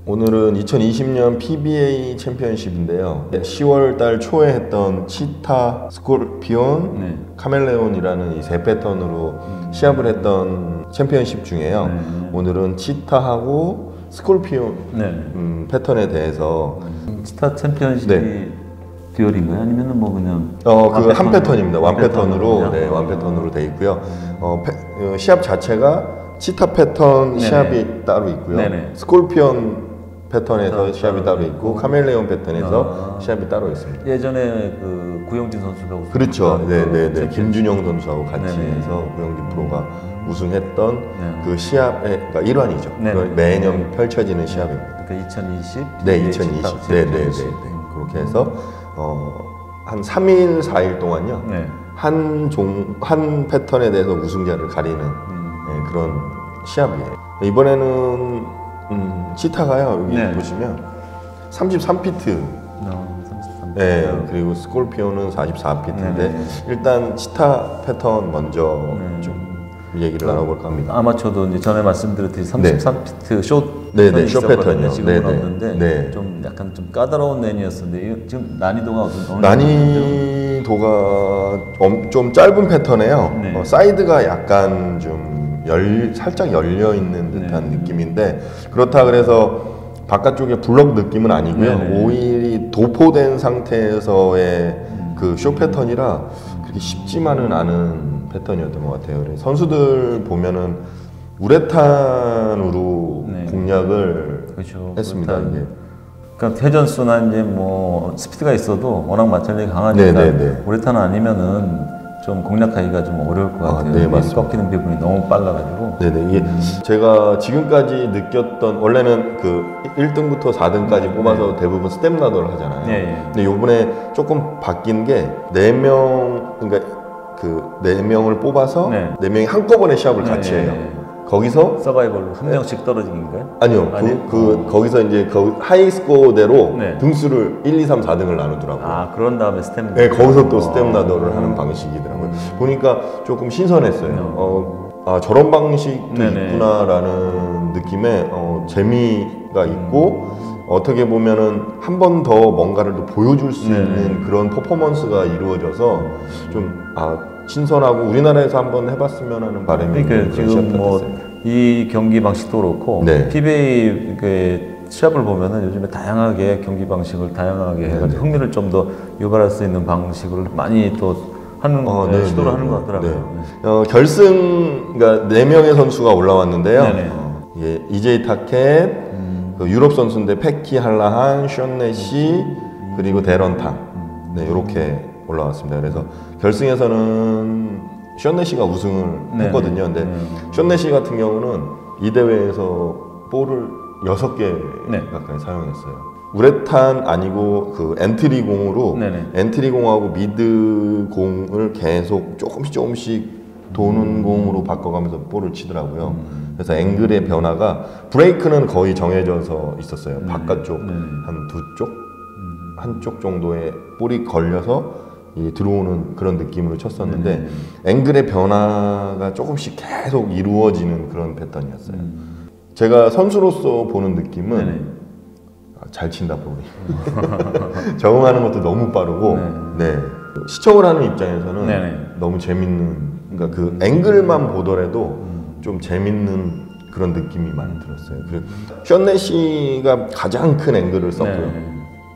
오늘은 2020년 PBA 챔피언십인데요. 10월 달 초에 했던 치타, 스콜피온, 네. 카멜레온이라는 이 세 패턴으로 시합을 했던 챔피언십 중에요. 오늘은 치타하고 스콜피온 네. 패턴에 대해서 치타 챔피언십이 네. 듀얼인가요? 아니면은 뭐 그냥 그 한 패턴입니다. 완 패턴으로 패턴으로 네, 완 패턴으로 돼 있고요. 시합 자체가 치타 패턴 네네. 시합이 따로 있고요. 네네. 스콜피온 패턴에서 시합이 따로 있고 있고. 카멜레온 패턴에서 시합이 따로 있습니다. 예전에 그 구영진 선수가 우승. 그렇죠. 네네네. 김준영 선수하고 같이 네네. 해서 구영진 프로가 우승했던 네. 그 시합의 그러니까 일환이죠. 네네. 매년 펼쳐지는 시합입니다. 그러니까 2020. 네, 2020. 네네네. 그렇게 해서 한 3일, 4일 동안요. 네. 한 패턴에 대해서 우승자를 가리는 네, 그런 시합이에요. 이번에는 치타가요. 여기 네. 보시면 33피트. 33. 네, 그리고 스콜피오는 44피트인데 네. 일단 치타 패턴 먼저 좀 얘기를 나눠볼까 합니다. 아마추어도 이제 전에 말씀드렸듯이 33피트 숏 네네, 패턴이 숏 있었거든요. 패턴이요. 지금은 네네. 없는데 네. 좀 약간 좀 까다로운 레인이었는데 지금 난이도가 어느 난이도가 좀 짧은 패턴이에요. 네. 사이드가 약간 좀 살짝 열려 있는 듯한 네. 느낌인데 그렇다 그래서 바깥쪽에 블럭 느낌은 아니고요. 네네. 오일이 도포된 상태에서의 그 쇼 패턴이라 그렇게 쉽지만은 않은 패턴이었던 것 같아요. 그래서 선수들 보면은 우레탄으로 네. 공략을 그렇죠. 했습니다. 이게. 그러니까 회전수나 이제 뭐 스피드가 있어도 워낙 마찰력이 강하니까 네네네. 우레탄 아니면은 좀 공략하기가 좀 어려울 것 같아요. 네, 맞습니다. 꺾이는 부분이 너무 빨라가지고. 네네. 이게 제가 지금까지 느꼈던 원래는 그 1등부터 4등까지 뽑아서 대부분 스텝 나더를 하잖아요. 네. 근데 요번에 조금 바뀐 게 4명 그러니까 그 4명을 뽑아서 네. 4명이 한꺼번에 시합을 같이 네. 해요. 거기서 서바이벌로 한 명씩 떨어지기인가요? 아니요. 거기서 이제 하이 스코어대로 네. 등수를 1, 2, 3, 4등을 나누더라고요. 아, 그런 다음에 스텝. 네, 거기서 또 스텝 나더를 하는 방식이더라고요. 보니까 조금 신선했어요. 저런 방식도 네네. 있구나라는 느낌에 재미가 있고 어떻게 보면은 한 번 더 뭔가를 또 보여줄 수 네네. 있는 그런 퍼포먼스가 이루어져서 좀 신선하고 우리나라에서 한번 해봤으면 하는 바람이 그러니까 지금 뭐 이 경기 방식도 그렇고 네. PBA 그 시합을 보면은 요즘에 다양하게 경기 방식을 다양하게 해가지고 흥미를 좀 더 유발할 수 있는 방식을 많이 또 하는 네, 시도를 네, 하는 것 같더라고요. 네. 결승 그러니까 4명의 선수가 올라왔는데요. 네네. 예, EJ 타켓, 그 유럽 선수인데 패키 할라한, 션 내시 그리고 데런탕 네, 이렇게 올라왔습니다. 그래서 결승에서는 션 내시가 우승을 네네. 했거든요. 근데 션 내시 같은 경우는 이 대회에서 볼을 6개 네. 가까이 사용했어요. 우레탄 아니고 그 엔트리 공으로 네네. 엔트리 공하고 미드 공을 계속 조금씩 도는 공으로 바꿔가면서 볼을 치더라고요. 그래서 앵글의 변화가 브레이크는 거의 정해져서 있었어요. 바깥쪽 한 두 쪽, 한쪽 정도의 볼이 걸려서 들어오는 그런 느낌으로 쳤었는데 앵글의 변화가 조금씩 계속 이루어지는 그런 패턴이었어요. 제가 선수로서 보는 느낌은 잘 친다 볼이 적응하는 것도 너무 빠르고 네. 시청을 하는 입장에서는 너무 재밌는 그러니까 그 앵글만 보더라도 좀 재밌는 그런 느낌이 많이 들었어요. 그리고 션 내시가 가장 큰 앵글을 썼고요.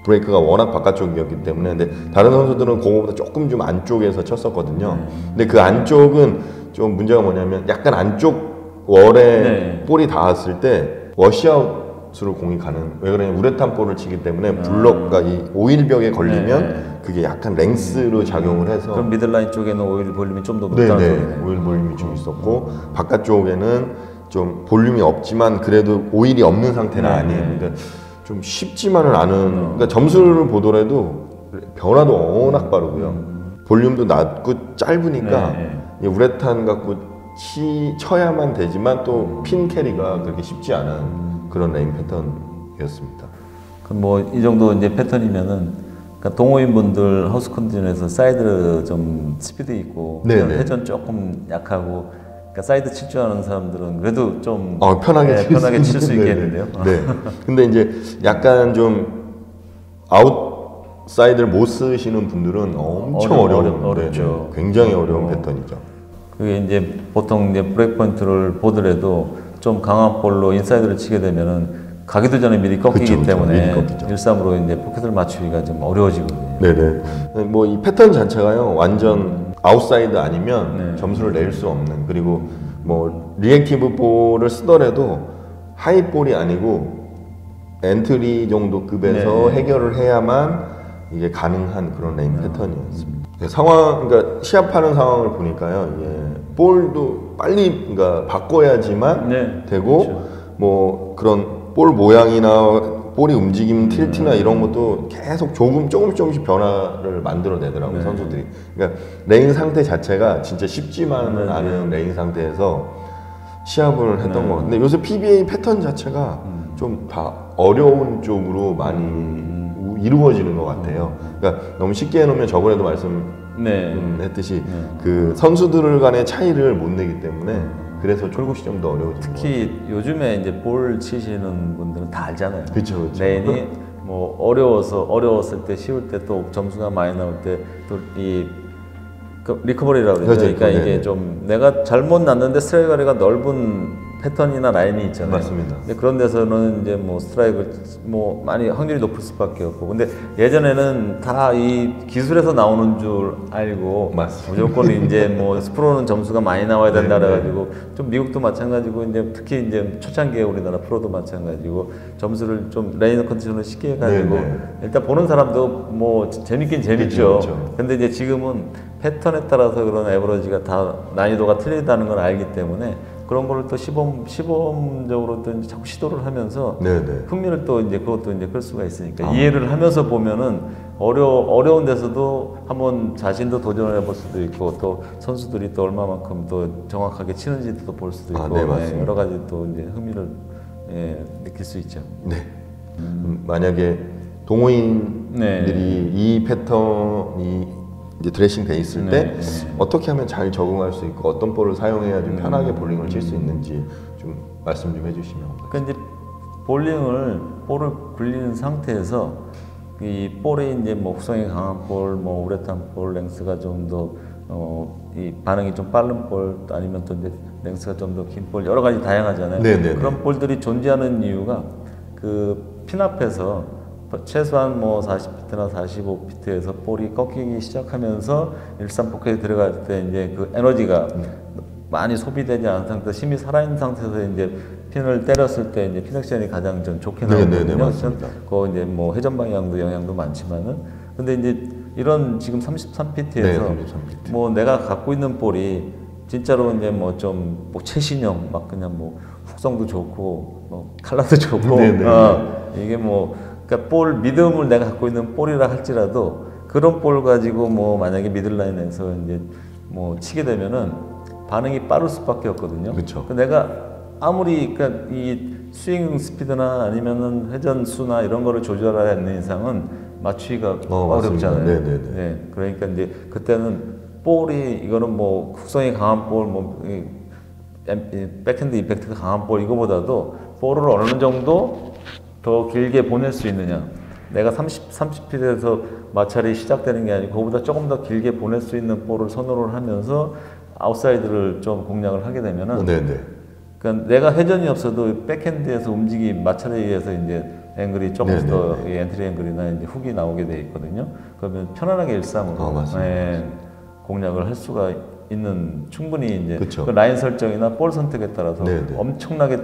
브레이크가 워낙 바깥쪽이었기 때문에 근데 다른 선수들은 그거보다 조금 좀 안쪽에서 쳤었거든요. 근데 그 안쪽은 좀 문제가 뭐냐면 약간 안쪽 월에 볼이 닿았을 때 워시아웃으로 공이 가는 왜 그러냐면 우레탄 볼을 치기 때문에 블럭과 이 오일벽에 걸리면 그게 약간 랭스로 작용을 해서 그럼 미들라인 쪽에는 오일 볼륨이 좀 더 높다는 소리네요. 오일 볼륨이 좀 있었고 바깥쪽에는 좀 볼륨이 없지만 그래도 오일이 없는 상태는 아니에요. 그러니까 좀 쉽지만은 않은 그러니까 점수를 보더라도 변화도 워낙 빠르고요. 볼륨도 낮고 짧으니까 이 우레탄 갖고 쳐야만 되지만 또 핀 캐리가 그렇게 쉽지 않은 그런 레인 패턴이었습니다. 그럼 뭐 이 정도 이제 패턴이면은 그러니까 동호인분들 하우스 컨디션에서 사이드 좀 스피드 있고 회전 조금 약하고 그러니까 사이드 칠 줄 아는 사람들은 그래도 좀 편하게 편하게 칠 수 네네. 있겠는데요. 네. 근데 이제 약간 좀 아웃사이드를 못 쓰시는 분들은 엄청 어렵죠. 굉장히 어려운 패턴이죠. 그게 이제 보통 이제 브레이크 포인트를 보더라도 좀 강한 볼로 인사이드를 치게 되면은 가기도 전에 미리 꺾이기 그쵸, 때문에 미리 꺾이죠. 1-3으로 이제 포켓을 맞추기가 좀 어려워지거든요. 네네. 뭐 이 패턴 자체가요 완전 아웃사이드 아니면 점수를 낼 수 없는, 그리고 뭐 리액티브 볼을 쓰더라도 하이볼이 아니고 엔트리 정도 급에서 해결을 해야만 이게 가능한 그런 레인 패턴이었습니다. 상황, 그러니까 시합하는 상황을 보니까요, 이게 볼도 빨리 그러니까 바꿔야지만 되고, 그렇죠. 뭐 그런 볼 모양이나 볼이 움직이는 틸트나 이런 것도 계속 조금씩 변화를 만들어내더라고요, 선수들이. 그러니까 레인 상태 자체가 진짜 쉽지만은 않은 레인 상태에서 시합을 했던 것 같아요. 근데 요새 PBA 패턴 자체가 좀 다 어려운 쪽으로 많이 이루어지는 것 같아요. 그러니까 너무 쉽게 해놓으면 저번에도 말씀했듯이 그 선수들 간의 차이를 못 내기 때문에 그래서 조금씩 좀 더 어려워지는 것 같아요. 특히 요즘에 이제 볼 치시는 분들은 다 알잖아요. 그렇죠. 레인이 뭐 어려웠을 때, 쉬울 때, 또 점수가 많이 나올 때 또 이 리커버리라고 그러죠. 그러니까 이게 좀 내가 잘못 났는데 스트라이크 거리가 넓은 패턴이나 라인이 있잖아요. 맞습니다. 근데 그런 데서는 이제 뭐 스트라이크 뭐 많이 확률이 높을 수밖에 없고, 근데 예전에는 다 이 기술에서 나오는 줄 알고 맞습니다. 무조건 이제 뭐 프로는 점수가 많이 나와야 된다 그래가지고 좀 미국도 마찬가지고 이제 특히 이제 초창기에 우리나라 프로도 마찬가지고 점수를 좀 레인 컨디션을 쉽게 해가지고 일단 보는 사람도 뭐 재밌긴 재밌죠. 그렇죠. 근데 이제 지금은 패턴에 따라서 그런 에버러지가 다 난이도가 틀리다는 걸 알기 때문에 그런 거를 또 시범적으로 또 이제 자꾸 시도를 하면서 흥미를 또 이제 그것도 이제 끌 수가 있으니까 이해를 하면서 보면은 어려운 데서도 한번 자신도 도전을 해볼 수도 있고, 또 선수들이 또 얼마만큼 또 정확하게 치는지도 볼 수도 있고, 여러 가지 또 이제 흥미를 느낄 수 있죠. 네. 만약에 동호인들이 이 패턴이 이제 드레싱 돼 있을 때 어떻게 하면 잘 적응할 수 있고 어떤 볼을 사용해야 좀 편하게 볼링을 칠 수 있는지 좀 말씀 좀 해주시면. 그러니까 이제 볼을 굴리는 상태에서 이 볼이 이제 뭐 후성이 강한 볼, 뭐 우레탄 볼, 랭스가 좀 더 이 반응이 좀 빠른 볼, 아니면 또 이제 랭스가 좀 더 긴 볼, 여러 가지 다양하잖아요. 그런 볼들이 존재하는 이유가 그 핀 앞에서 최소한 뭐 40피트나 45피트에서 볼이 꺾이기 시작하면서 일산 포켓에 들어갈 때 이제 그 에너지가 많이 소비되지 않은 상태에서 힘이 살아있는 상태에서 이제 핀을 때렸을 때 이제 핀 액션이 가장 좀 좋게 나오거든요. 맞습니다. 그 이제 뭐 회전 방향도 영향도 많지만은, 근데 이제 이런 지금 33피트에서 33피트. 뭐 내가 갖고 있는 볼이 진짜로 이제 뭐 좀 뭐 최신형 막 그냥 뭐 훅성도 좋고 뭐 컬러도 좋고 이게 뭐 그러니까 볼 미드움을 내가 갖고 있는 볼이라 할지라도 그런 볼 가지고 뭐 만약에 미들라인에서 이제 뭐 치게 되면은 반응이 빠를 수밖에 없거든요. 그렇죠. 내가 아무리 그러니까 이 스윙 스피드나 아니면은 회전 수나 이런 거를 조절하지 않는 이상은 맞추기가 어렵잖아요. 네, 그러니까 이제 그때는 볼이 이거는 뭐 훅성이 강한 볼, 뭐 백핸드 임팩트가 강한 볼 이거보다도 볼을 어느 정도 더 길게 보낼 수 있느냐. 내가 30피트에서 마찰이 시작되는 게 아니고 그거보다 조금 더 길게 보낼 수 있는 볼을 선호를 하면서 아웃사이드를 좀 공략을 하게 되면은 그러니까 내가 회전이 없어도 백핸드에서 움직임 마찰에 의해서 이제 앵글이 조금 더 엔트리 앵글이나 이제 훅이 나오게 돼 있거든요. 그러면 편안하게 일상으로 공략을 할 수가 있는, 충분히 이제 그 라인 설정이나 볼 선택에 따라서 엄청나게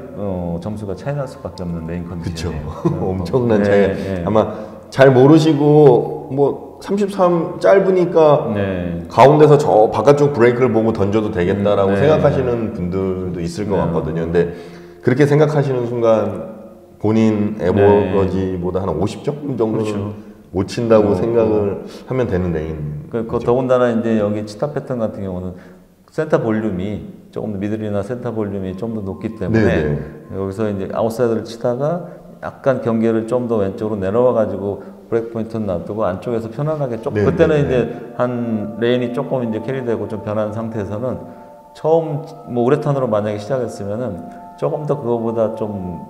점수가 차이 날 수밖에 없는 레인 컨디션이에요. 엄청난 차이. 아마 잘 모르시고 뭐 33 짧으니까 가운데서 저 바깥쪽 브레이크를 보고 던져도 되겠다라고 생각하시는 분들도 있을 것 같거든요. 근데 그렇게 생각하시는 순간 본인 에버러지보다 한 50점 정도는 못 친다고 생각을 하면 되는 레인. 더군다나 이제 여기 치타 패턴 같은 경우는 센터 볼륨이 조금 더 미들이나 센터 볼륨이 좀 더 높기 때문에 여기서 이제 아웃사이드를 치다가 약간 경계를 좀 더 왼쪽으로 내려와 가지고 브레이크 포인트는 놔두고 안쪽에서 편안하게 조금 그때는 이제 한 레인이 조금 이제 캐리되고 좀 변한 상태에서는 처음 뭐 우레탄으로 만약에 시작했으면은 조금 더 그거보다 좀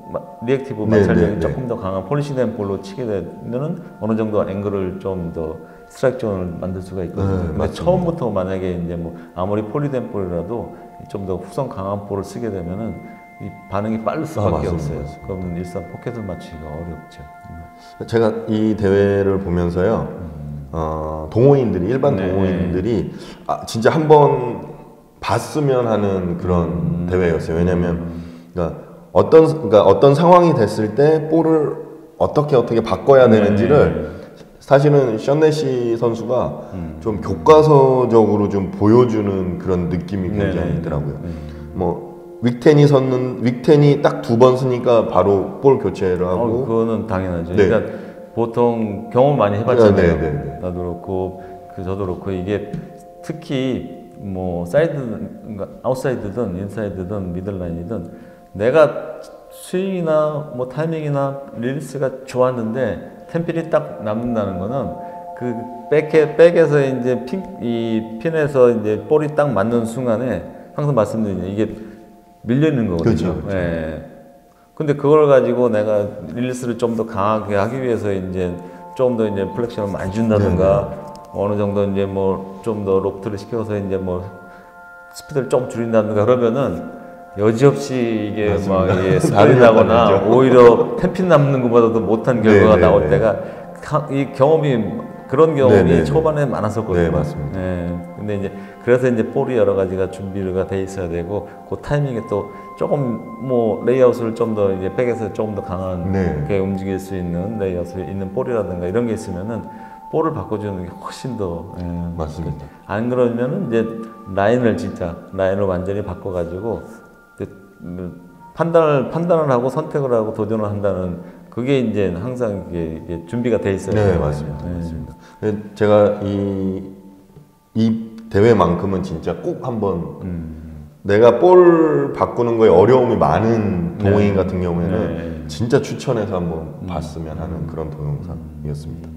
리액티브 마찰력이 조금 더 강한 폴리시된 볼로 치게 되면은 어느 정도 앵글을 좀 더 스트라이크 존을 만들 수가 있거든요. 근데 처음부터 만약에 이제 뭐 아무리 폴리된 볼이라도 좀 더 후성 강한 볼을 쓰게 되면은 이 반응이 빠를 수밖에 없어요. 그러면 일단 포켓을 맞추기가 어렵죠. 제가 이 대회를 보면서요, 동호인들이 일반 동호인들이 진짜 한번 봤으면 하는 그런 대회였어요. 왜냐면 그러니까 어떤 상황이 됐을 때 볼을 어떻게 바꿔야 되는지를 사실은 션네시 선수가 좀 교과서적으로 좀 보여주는 그런 느낌이 굉장히 있더라고요. 뭐 윅텐이 딱 2번 쓰니까 바로 볼 교체를 하고. 그거는 당연하죠. 그러니까 보통 경험 많이 해봤잖아요. 나도 그렇고 저도 그렇고 이게 특히 뭐 사이드, 그러니까 아웃사이드든 인사이드든 미들라인이든 내가 스윙이나 뭐 타이밍이나 릴리스가 좋았는데 템필이 딱 남는다는 거는 그 백에서 이제 이 핀에서 이제 볼이 딱 맞는 순간에 항상 말씀드리는 이게 밀려 있는 거거든요. 그렇죠. 예. 근데 그걸 가지고 내가 릴리스를 좀 더 강하게 하기 위해서 이제 좀 더 이제 플렉션을 많이 준다든가 어느 정도 이제 뭐 좀 더 로프트를 시켜서 이제 뭐 스피드를 좀 줄인다든가 그러면은 여지없이 이게 막 스피드 나거나 오히려 템핀 남는 것보다도 못한 결과가 나올 때가 이 경험이 그런 경험이 초반에 많았었거든요. 네, 맞습니다. 근데 이제 그래서 이제 볼이 여러 가지가 준비가 돼 있어야 되고 그 타이밍에 또 조금 뭐 레이아웃을 좀 더 이제 백에서 조금 더 강하게 움직일 수 있는 레이아웃이 있는 볼이라든가 이런 게 있으면은 볼을 바꿔주는 게 훨씬 더 맞습니다. 안 그러면은 이제 라인을 완전히 바꿔가지고 판단을 하고 선택을 하고 도전을 한다는 그게 이제 항상 이게 준비가 돼 있어요. 네, 맞습니다. 맞습니다. 제가 이 대회만큼은 진짜 꼭 한번 내가 볼 바꾸는 거에 어려움이 많은 동호인 같은 경우에는 진짜 추천해서 한번 봤으면 하는 그런 동영상이었습니다.